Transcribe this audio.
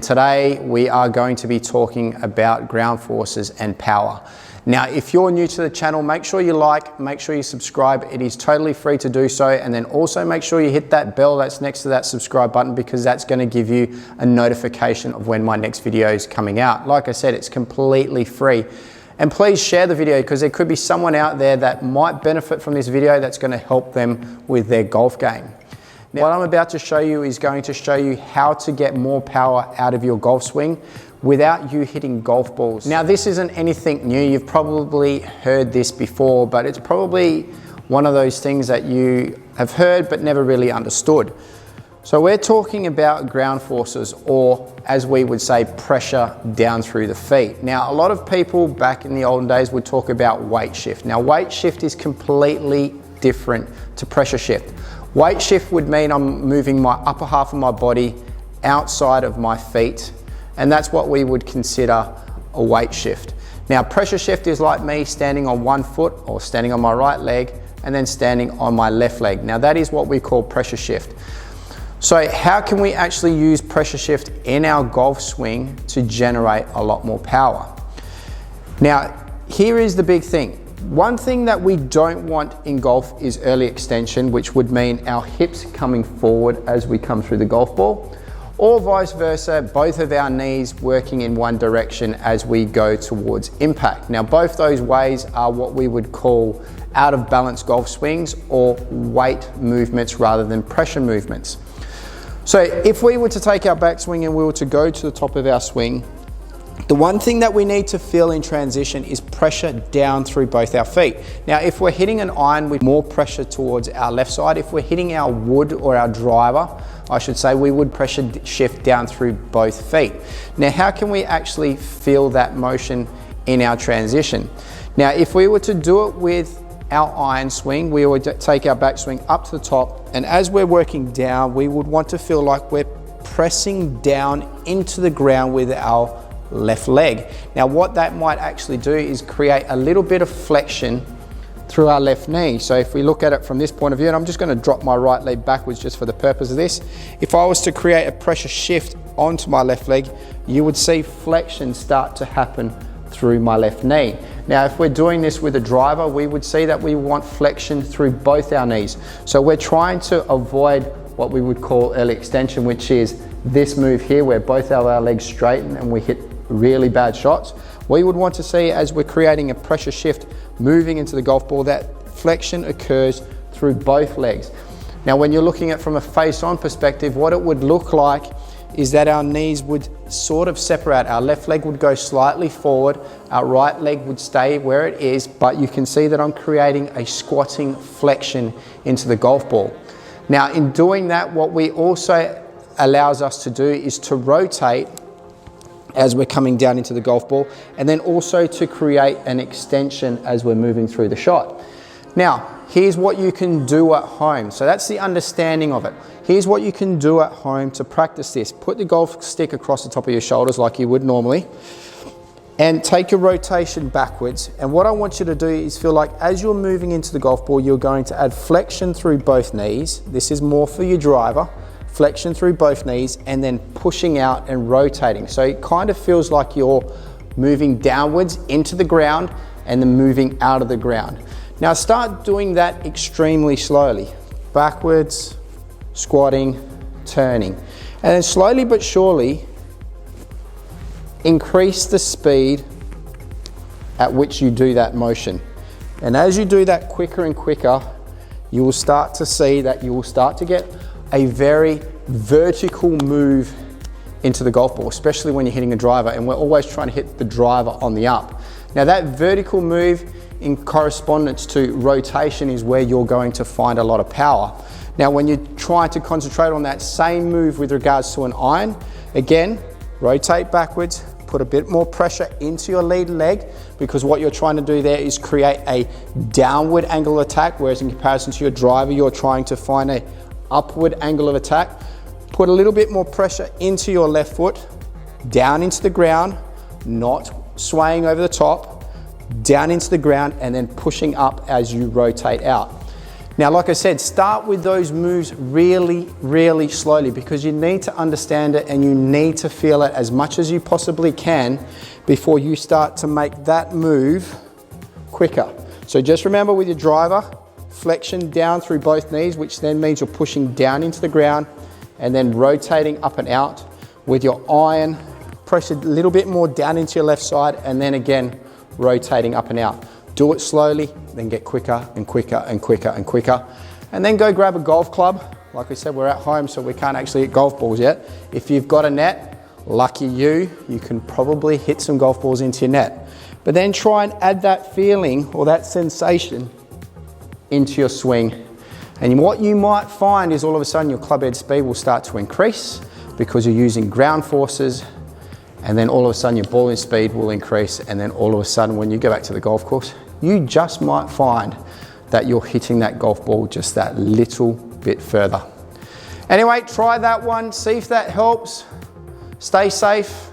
Today we are going to be talking about ground forces and power. Now, if you're new to the channel, make sure you like, make sure you subscribe. It is totally free to do so. And then also make sure you hit that bell that's next to that subscribe button, because that's going to give you a notification of when my next video is coming out. Like I said, it's completely free. And please share the video, because there could be someone out there that might benefit from this video that's going to help them with their golf game. Now, what I'm about to show you is going to show you how to get more power out of your golf swing without you hitting golf balls. Now, this isn't anything new. You've probably heard this before, but it's probably one of those things that you have heard but never really understood. So we're talking about ground forces, or as we would say, pressure down through the feet. Now, a lot of people back in the olden days would talk about weight shift. Now, weight shift is completely different to pressure shift. Weight shift would mean I'm moving my upper half of my body outside of my feet, and that's what we would consider a weight shift. Now, pressure shift is like me standing on one foot or standing on my right leg and then standing on my left leg. Now, that is what we call pressure shift. So how can we actually use pressure shift in our golf swing to generate a lot more power? Now, here is the big thing. One thing that we don't want in golf is early extension, which would mean our hips coming forward as we come through the golf ball, or vice versa, both of our knees working in one direction as we go towards impact. Now, both those ways are what we would call out of balance golf swings, or weight movements rather than pressure movements. So if we were to take our backswing and we were to go to the top of our swing, the one thing that we need to feel in transition is pressure down through both our feet. Now, if we're hitting an iron with more pressure towards our left side, if we're hitting our wood or our driver, I should say, we would pressure shift down through both feet. Now, how can we actually feel that motion in our transition? Now, if we were to do it with our iron swing, we would take our backswing up to the top, and as we're working down, we would want to feel like we're pressing down into the ground with our left leg. Now, what that might actually do is create a little bit of flexion through our left knee. So if we look at it from this point of view, and I'm just going to drop my right leg backwards just for the purpose of this, if I was to create a pressure shift onto my left leg, you would see flexion start to happen through my left knee. Now, if we're doing this with a driver, we would see that we want flexion through both our knees. So we're trying to avoid what we would call early extension, which is this move here where both of our legs straighten and we hit really bad shots. We would want to see, as we're creating a pressure shift moving into the golf ball, that flexion occurs through both legs. Now, when you're looking at from a face-on perspective, what it would look like is that our knees would sort of separate. Our left leg would go slightly forward, our right leg would stay where it is, but you can see that I'm creating a squatting flexion into the golf ball. Now, in doing that, what we also allows us to do is to rotate as we're coming down into the golf ball, and then also to create an extension as we're moving through the shot. Now, here's what you can do at home. So that's the understanding of it. Here's what you can do at home to practice this. Put the golf stick across the top of your shoulders like you would normally, and take your rotation backwards. And what I want you to do is feel like as you're moving into the golf ball, you're going to add flexion through both knees. This is more for your driver. Flexion through both knees, and then pushing out and rotating. So it kind of feels like you're moving downwards into the ground and then moving out of the ground. Now start doing that extremely slowly. Backwards, squatting, turning. And then slowly but surely, increase the speed at which you do that motion. And as you do that quicker and quicker, you will start to see that you will start to get a very vertical move into the golf ball, especially when you're hitting a driver, and we're always trying to hit the driver on the up. Now, that vertical move in correspondence to rotation is where you're going to find a lot of power. Now, when you're trying to concentrate on that same move with regards to an iron, again, rotate backwards, put a bit more pressure into your lead leg, because what you're trying to do there is create a downward angle of attack, whereas in comparison to your driver, you're trying to find a upward angle of attack. Put a little bit more pressure into your left foot, down into the ground, not swaying over the top, down into the ground, and then pushing up as you rotate out. Now, like I said, start with those moves really, really slowly because you need to understand it and you need to feel it as much as you possibly can before you start to make that move quicker. So just remember with your driver, flexion down through both knees, which then means you're pushing down into the ground and then rotating up and out. With your iron, press a little bit more down into your left side and then again, rotating up and out. Do it slowly, then get quicker and quicker and quicker and quicker. And then go grab a golf club. Like I said, we're at home, so we can't actually hit golf balls yet. If you've got a net, lucky you, you can probably hit some golf balls into your net. But then try and add that feeling or that sensation into your swing. And what you might find is all of a sudden your club head speed will start to increase because you're using ground forces, and then all of a sudden your balling speed will increase, and then all of a sudden when you go back to the golf course, you just might find that you're hitting that golf ball just that little bit further. Anyway, try that one, see if that helps. Stay safe,